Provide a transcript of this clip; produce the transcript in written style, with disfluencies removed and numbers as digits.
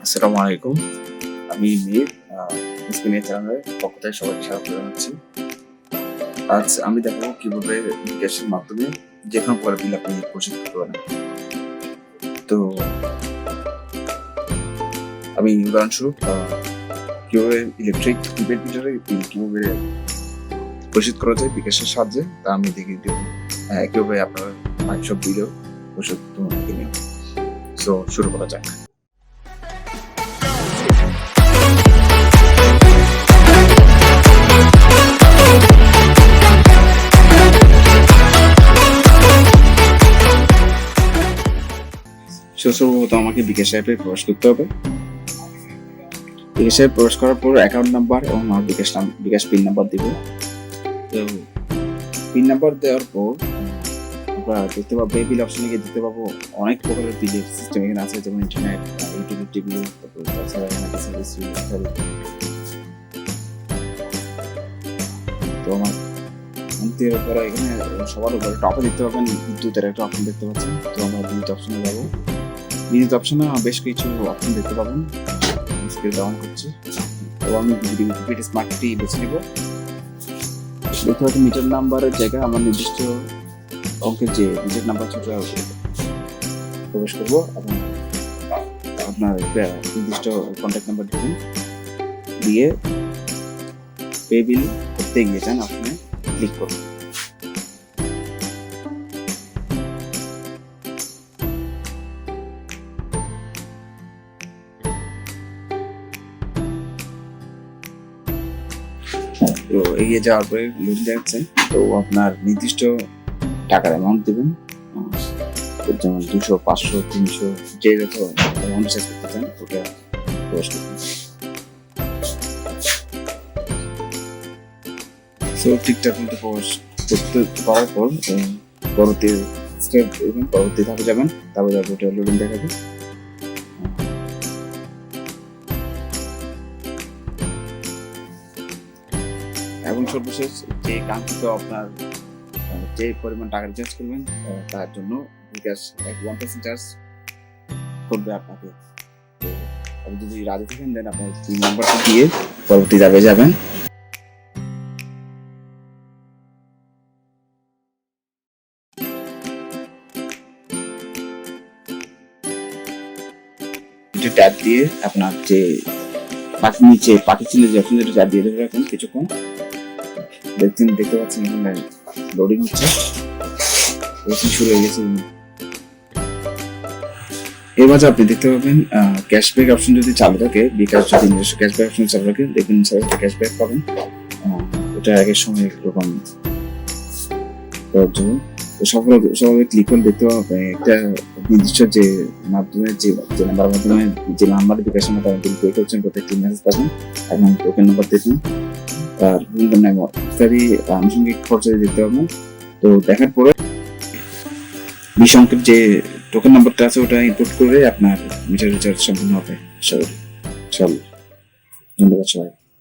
আসসালামু আলাইকুম, আমি মীর স্ক্রিনের চ্যানেলের পক্ষ থেকে সবাইকে স্বাগত জানাচ্ছি। আজ আমি দেখাবো কিভাবে বিকাশের মাধ্যমে যে কোনো প্রকার বিল আপনি পরিশোধ করতে পারেন। তো আমি উদাহরণস্বরূপ কিভাবে ইলেকট্রিক প্রিপেড মিটারের বিল কিভাবে পরিশোধ করা যায় বিকাশের সাহায্যে তা আমি দেখিয়ে দেব। কিভাবে আপনার সব বিলও পরিশোধ করতে নিয়ে। সো শুরু করা যাক। সর্বপ্রথম আমাকে বিকাশ অ্যাপে প্রবেশ করতে হবে। বিকাশ অ্যাপে প্রবেশ করার পর অ্যাকাউন্ট নাম্বার এবং আমার বিকাশ পিন নাম্বার দিব। তো পিন নাম্বার দেওয়ার পর আমরা দেখতে পাবো বিল অপশনে গিয়ে দেখতে পাবো অনেক প্রকারের বিলের সিস্টেম এখানে আছে, যেমন ইন্টারনেট, ইউটিলিটি বিল, তারপর তাছাড়া এখানে সার্ভিস বিল ইত্যাদি। তো আমার এখানে সবার উপরে টপে দেখতে পাবেন বিদ্যুতের একটা অপশন দেখতে পাচ্ছেন। তো আমরা বিদ্যুৎ অপশনে যাবো। বিদ্যুৎ অপশনে বেশ কিছু অপশন দেখতে পাবেন, স্ক্রিন ডাউন করছি। তো আমি বিদ্যুৎ স্মার্টটি বেছে নিব। দেখতে পাচ্ছি মিটার নাম্বারের জায়গায় আমার নির্দিষ্ট অঙ্কের যে মিটার নাম্বার সেটা প্রবেশ করবো এবং আপনার নির্দিষ্ট কন্ট্যাক্ট নাম্বার দেবেন, দিয়ে পে বিল করতে গিয়ে যান অপশনে ক্লিক করুন। তো এগিয়ে যাওয়ার পরে লোড যাচ্ছে। তো আপনার নির্দিষ্ট টাকার অ্যামাউন্ট দেবেন, যেমন 200, 500, 300 যে যত অ্যামাউন্ট রিচার্জ করতে চান ওটা প্রবেশ করবেন। সো ঠিকঠাক মতো প্রবেশ করার পর পরবর্তী স্টেপ এবং পরবর্তী ধাপে যাবেন। তারপরে ওটা লোডিং দেখাবে। এবং সর্বশেষ যে কাঙ্ক্ষিত আপনার যে পরিমাণ টাকা রিচার্জ করবেন তার জন্য বিকাশ 1% চার্জ করবে আপনাকে। তো আপনি যদি রাজি থাকেন দেন আপনার পিন নাম্বারটা দিয়ে পরবর্তী ধাপে যাবেন। ট্যাপ দিয়ে আপনার যে নিচে পাখি চিহ্ন যে অপশন ট্যাপ দিয়ে ধরে রাখুন কিছুক্ষণ। দেখতে পাচ্ছেন এখানে লোডিং হচ্ছে, শুরু হয়ে গেছে। এর মাঝে আপনি দেখতে পাবেন ক্যাশব্যাক অপশন যদি চালু থাকে, বিকাশ যদি নিজস্ব ক্যাশব্যাক অপশন চালু থাকে, দেখবেন ক্যাশব্যাক পাবেন। ওটা আগের সময় এরকম সবাই ক্লিক করে দেখতে পাবেন একটা নির্দিষ্ট যে মাধ্যমে যে নাম্বার মাধ্যমে যে নাম্বার বিকাশের মাধ্যমে বিল পে করছেন প্রত্যেকটি মেসেজ পাবেন এবং টোকেন নাম্বার দেখবেন, তার ইত্যাদি আনুষঙ্গিক খরচ দেখতে পাবেন। তো দেখার পরে বিশ অঙ্কের যে টোকেন নাম্বারটা আছে ওটা ইনপুট করে আপনার মিটার রিচার্জ সম্পূর্ণ হবে। ধন্যবাদ সবাই।